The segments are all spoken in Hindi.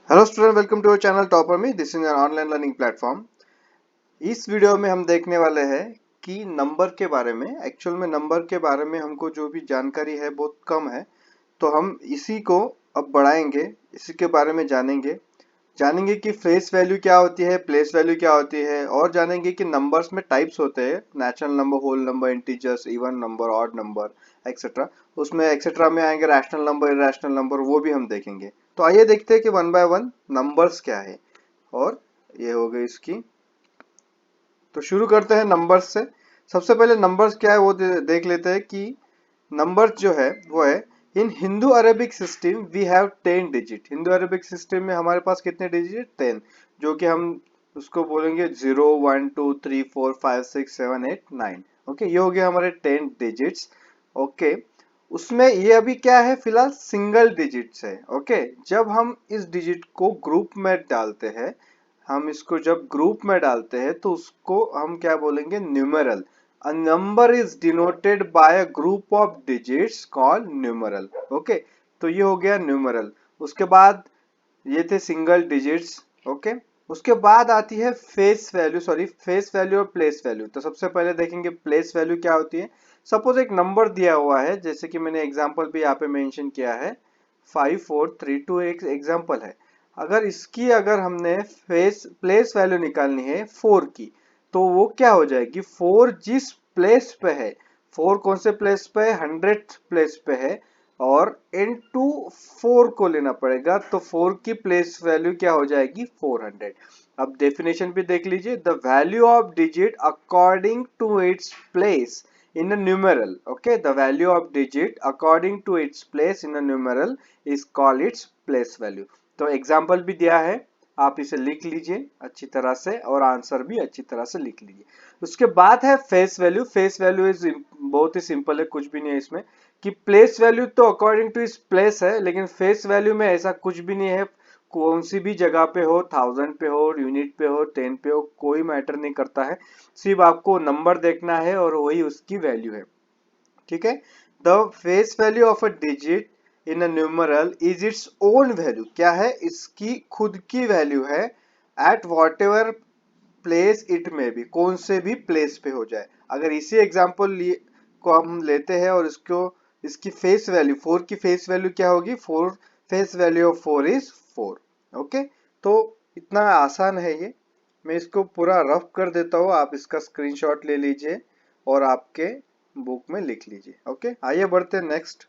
Hello student, welcome to our channel topper me. This is an online learning platform. इस वीडियो में हम देखने वाले हैं कि नंबर के बारे में, एक्चुअल में नंबर के बारे में हमको जो भी जानकारी है बहुत कम है, तो हम इसी को अब बढ़ाएंगे, इसी के बारे में जानेंगे कि फेस वैल्यू क्या होती है, प्लेस वैल्यू क्या होती है, और जानेंगे कि नंबर्स में टाइप्स होते हैं, natural number, whole number, integers, even number, odd number, etcetera. उसमें एक्सेट्रा में आएंगे रैशनल नंबर, इरैशनल नंबर, वो भी हम देखेंगे। तो आइए देखते हैं कि वन बाय वन नंबर्स क्या है। और ये हो गई इसकी। तो शुरू करते हैं नंबर्स से। सबसे पहले नंबर्स क्या है वो देख लेते हैं कि नंबर्स जो है वो है, in Hindu Arabic system we have 10 digit. Hindu Arabic system में हमारे पास कितने डिजिट? 10, जो कि हम उसको बोलेंगे 0 1 2 3 4 5 6 7 8 9। ओके, ये हो गया हमारे 10 डिजिट्स। ओके, उसमें ये अभी क्या है, फिलहाल सिंगल डिजिट्स है। ओके, जब हम इस डिजिट को ग्रुप में डालते हैं, हम इसको जब ग्रुप में डालते हैं तो उसको हम क्या बोलेंगे? Numeral. A number is denoted by a group of digits called numeral. Okay, तो ये हो गया न्यूमरल। उसके बाद ये थे सिंगल डिजिट्स। ओके, उसके बाद आती है face value, sorry face value और प्लेस वैल्यू। तो सबसे पहले देखेंगे प्लेस वैल्यू क्या होती है। सपोज एक नंबर दिया हुआ है, जैसे कि मैंने एग्जांपल भी यहाँ पे मेंशन किया है, 5432 एक एग्जांपल है। अगर इसकी अगर हमने फेस प्लेस वैल्यू निकालनी है 4 की, तो वो क्या हो जाएगी? 4 जिस प्लेस पे है, 4 कौन से प्लेस पे है? 100th प्लेस पे है, और इनटू 4 को लेना पड़ेगा, तो 4 की प्लेस वैल्यू क्या हो जाएगी? 400। अब डेफिनेशन भी देख लीजिए, the value of digit according to its place in a numeral. Okay, the value of digit according to its place in a numeral is called its place value. तो एग्जाम्पल भी दिया है, आप इसे लिख लीजिए अच्छी तरह से, और आंसर भी अच्छी तरह से लिख लीजिए। उसके बाद है face value. Face value is बहुत ही सिंपल है, कुछ भी नहीं है इसमें। कि प्लेस वैल्यू तो अकॉर्डिंग टू इस प्लेस है, लेकिन फेस वैल्यू में ऐसा कुछ भी नहीं है। कौन सी भी जगह पे हो, 1000 पे हो, यूनिट पे हो, 10 पे हो, कोई मैटर नहीं करता है। सिर्फ आपको नंबर देखना है और वही उसकी वैल्यू है। ठीक है, the face value of a digit in a numeral is its own value. क्या है? इसकी खुद की वैल्यू है। At whatever place it में भी, कौन से भी प्लेस पे हो जाए। अगर इसी एग्जाम्पल को हम लेते हैं और इसको, इसकी फेस वैल्यू 4 की फेस वैल्यू क्या होगी? 4, face value of 4 is 4। Okay, तो इतना आसान है ये। मैं इसको पूरा रफ कर देता हूँ, आप इसका स्क्रीनशॉट ले लीजिए और आपके बुक में लिख लीजिए। ओके, आइए बढ़ते हैं नेक्स्ट।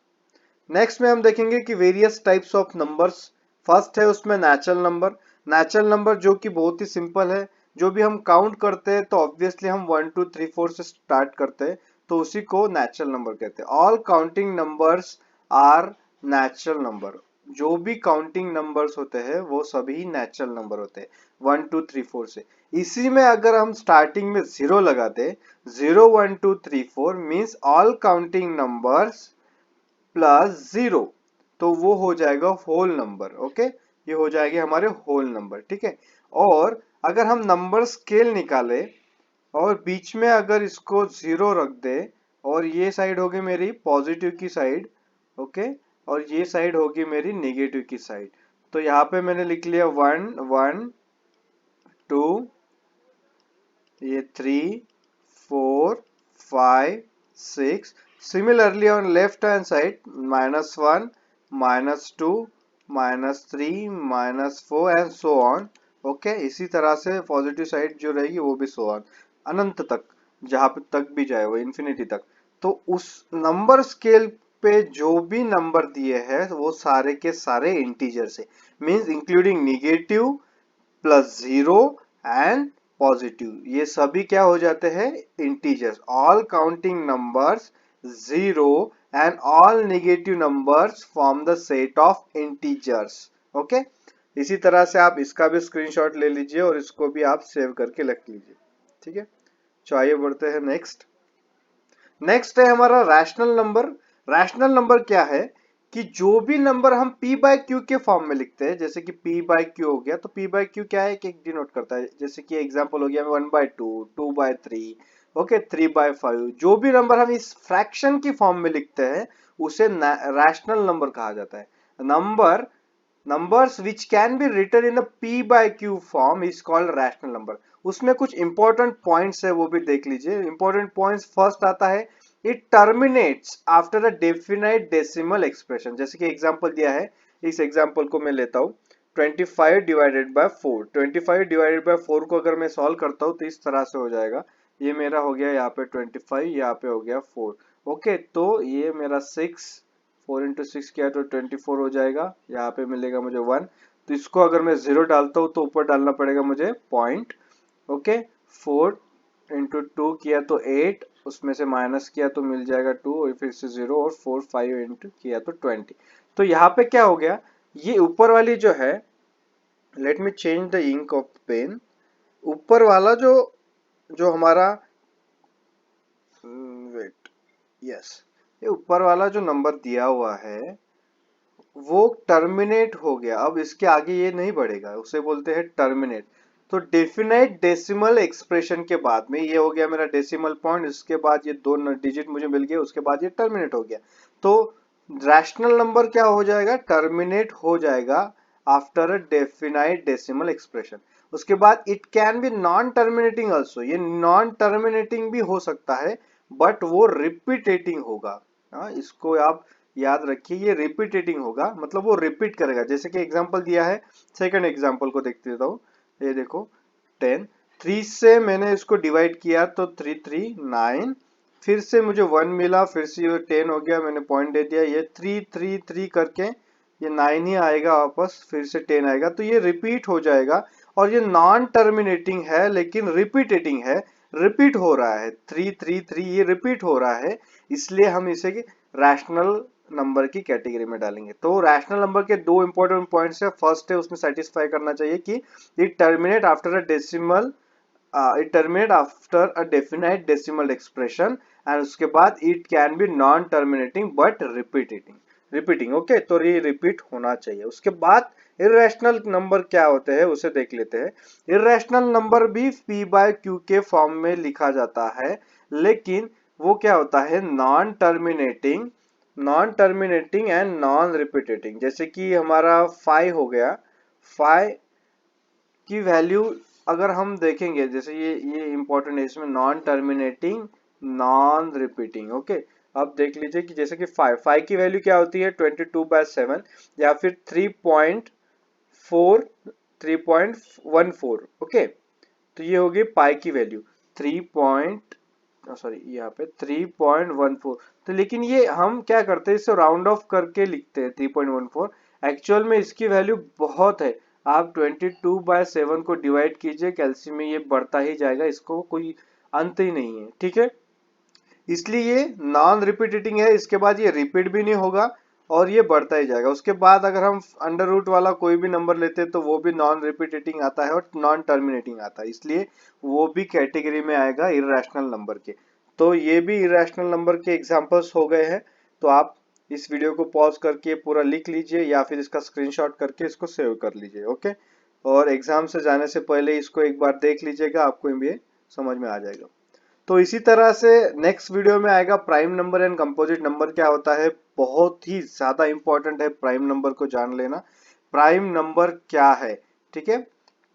नेक्स्ट में हम देखेंगे कि various types of numbers. First है उसमें नेचुरल नंबर। नेचुरल नंबर जो कि बहुत ही सिंपल है। जो भी हम काउंट करते हैं तो ऑब्वियसली हम 1 2 3 4 से स्टार्ट करते हैं, तो उसी को नेचुरल नंबर कहते हैं। All counting numbers are natural number. जो भी काउंटिंग नंबर्स होते हैं वो सभी नेचुरल नंबर होते हैं, 1 2 3 4 से। इसी में अगर हम स्टार्टिंग में जीरो लगाते, 0 1 2 3 4 means all counting numbers plus zero, तो वो हो जाएगा होल नंबर। ओके, ये हो जाएंगे हमारे होल नंबर। ठीक है, और अगर हम नंबर स्केल निकाले और बीच में अगर इसको जीरो रख दे, और ये साइड होगी मेरी पॉजिटिव की साइड, ओके, और ये साइड होगी मेरी नेगेटिव की साइड, तो यहाँ पे मैंने लिख लिया 1 1 2, ये 3 4 5 6। Similarly on left hand side, -1 -2 -3 -4 and so on। Okay, इसी तरह से पॉजिटिव साइड जो रहेगी वो भी सो ऑन, अनंत तक, जहां तक भी जाए वो इंफिनिटी तक। तो उस नंबर स्केल पे जो भी नंबर दिए हैं वो सारे के सारे इंटीजर है, means including negative plus zero and positive, ये सभी क्या हो जाते हैं? Integers. All counting numbers zero and all negative numbers form the set of integers. Okay, इसी तरह से आप इसका भी स्क्रीनशॉट ले लीजिए और इसको भी आप सेव करके रख लीजिए। ठीक है, चलिए बढ़ते हैं नेक्स्ट। नेक्स्ट है हमारा रैशनल नंबर। रैशनल नंबर क्या है कि जो भी नंबर हम p बाय क्यू के फॉर्म में लिखते हैं, जैसे कि p बाय क्यू हो गया, तो p बाय क्यू क्या है कि डिनोट करता है, जैसे कि एग्जांपल हो गया 1/2, 2/3, ओके, 3/5। जो भी नंबर हम इस फ्रैक्शन की फॉर्म में लिखते हैं उसे रैशनल नंबर कहा जाता है। Number numbers which can be written in a p by q form is called rational number। उसमें कुछ important points है, वो भी देख लीजिए। important points first आता है it terminates after a definite decimal expression। जैसे कि example दिया है, इस example को मैं लेता हूँ 25 डिवाइडेड बाय 4। 25 डिवाइडेड बाय 4 को अगर मैं सॉल्व करता हूँ तो इस तरह से हो जाएगा। ये मेरा हो गया यहाँ पे 25, यहाँ पे हो गया 4। ओके, तो ये मेरा 6, 4 इंटू 6 किया तो 24 हो जाएगा। यहाँ पे मिलेगा मुझे 1। तो इसको अगर मैं 0 डालता हूँ तो ऊपर डालना पड़ेगा मुझे पॉइंट। ओके, 4 इंटू 2 किया तो 8, उसमें से माइनस किया तो मिल जाएगा 2 और फिर से 0, और 4 5 इंटू किया तो 20। तो यहाँ पे क्या हो गया, ये ऊपर वाली जो है, let me change the ink of pen. ऊपर वाला जो जो हमारा वेट, यस, ये ऊपर वाला जो नंबर दिया हुआ है वो टर्मिनेट हो गया। अब इसके आगे ये नहीं बढ़ेगा, उसे बोलते हैं टर्मिनेट। तो डेफिनेट डेसिमल एक्सप्रेशन के बाद में ये हो गया मेरा डेसिमल पॉइंट, इसके बाद ये दो डिजिट मुझे मिल गया, उसके बाद ये टर्मिनेट हो गया। तो रैशनल नंबर क्या हो जाएगा, टर्मिनेट हो जाएगा after a definite decimal expression. उसके बाद it can be non terminating also, ये नॉन टर्मिनेटिंग भी हो सकता है बट वो रिपीटेटिंग होगा। इसको आप याद रखिए, ये रिपीटेटिंग होगा, मतलब वो रिपीट करेगा। जैसे कि एग्जांपल दिया है, सेकंड एग्जांपल को देखते देता हूँ। ये देखो 10, 3 से मैंने इसको डिवाइड किया तो 3 3 9, फिर से मुझे 1 मिला, फिर से ये 10 हो गया, मैंने पॉइंट दे दिया। ये 3 3 3 करके ये 9 ही आएगा वापस, फिर से 10 आएगा। तो ये रिपीट हो जाएगा और ये नॉन टर्मिनेटिंग है लेकिन रिपीटेटिंग है, रिपीट हो रहा है। 3 3 3 ये रिपीट हो रहा है, इसलिए हम इसे रैशनल नंबर की कैटेगरी में डालेंगे। तो रैशनल नंबर के दो इंपॉर्टेंट पॉइंट्स है। फर्स्ट है, उसमें सेटिस्फाई करना चाहिए कि it terminate after a decimal, it terminate after a definite decimal expression, and उसके बाद it can be non terminating but repeating. Okay, तो ये रिपीट होना चाहिए। उसके बाद इरेशनल नंबर क्या होते हैं उसे देख लेते हैं। इरेशनल नंबर भी p बाय q के फॉर्म में लिखा जाता है, लेकिन वो क्या होता है, non terminating and non repeating. जैसे कि हमारा 5 हो गया, 5 की वैल्यू अगर हम देखेंगे, जैसे ये इंपॉर्टेंट है, इसमें non terminating non repeating. Okay, अब देख लीजिए कि जैसे कि 5 की वैल्यू क्या होती है 22/7 या फिर 3.14। ओके, तो ये होगी पाई की वैल्यू 3.14। तो लेकिन ये हम क्या करते हैं, इससे राउंड ऑफ करके लिखते हैं 3.14। एक्चुअल में इसकी वैल्यू बहुत है। आप 22/7 को डिवाइड कीजिए, कैल्शियम में ये बढ़ता ही जाएगा, इसको कोई अंत ही नहीं है। ठीक है, इसलिए ये नॉन रिपीटेटिंग है, इसके बाद ये रिपीट भी नहीं होगा और ये बढ़ता ही जाएगा। उसके बाद अगर हम अंडर रूट वाला कोई भी नंबर लेते हैं तो वो भी नॉन रिपीटेटिंग आता है और नॉन टर्मिनेटिंग आता है, इसलिए वो भी कैटेगरी में आएगा इरेशनल नंबर के। तो ये भी इरेशनल नंबर के एग्जांपल्स हो गए हैं। तो आप इस वीडियो को पॉज करके पूरा लिख लीजिए या फिर इसका स्क्रीनशॉट करके इसको सेव कर लीजिए। ओके, और एग्जाम से जाने से पहले इसको एक बार देख लीजिएगा, आपको ये समझ में आ जाएगा। तो इसी तरह से नेक्स्ट वीडियो में आएगा prime number and composite number क्या होता है। बहुत ही ज्यादा इंपॉर्टेंट है प्राइम नंबर को जान लेना। प्राइम नंबर क्या है, ठीक है,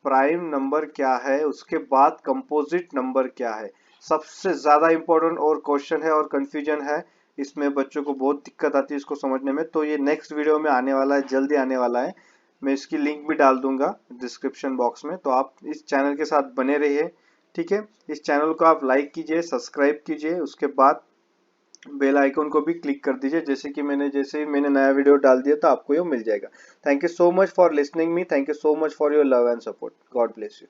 प्राइम नंबर क्या है, उसके बाद कंपोजिट नंबर क्या है, सबसे ज्यादा इंपॉर्टेंट और क्वेश्चन है और कंफ्यूजन है। इसमें बच्चों को बहुत दिक्कत आती है इसको समझने में। तो ये नेक्स्ट वीडियो में आने वाला है, जल्दी आने वाला है। मैं इसकी लिंक भी डाल दूंगा डिस्क्रिप्शन बॉक्स में, तो आप इस चैनल के साथ बने रहिए। ठीक है, इस चैनल को आप लाइक कीजिए, सब्सक्राइब कीजिए, उसके बाद बेल आइकन को भी क्लिक कर दीजिए, जैसे ही मैंने नया वीडियो डाल दिया तो आपको ये मिल जाएगा। Thank you so much for listening me, thank you so much for your love and support. God bless you.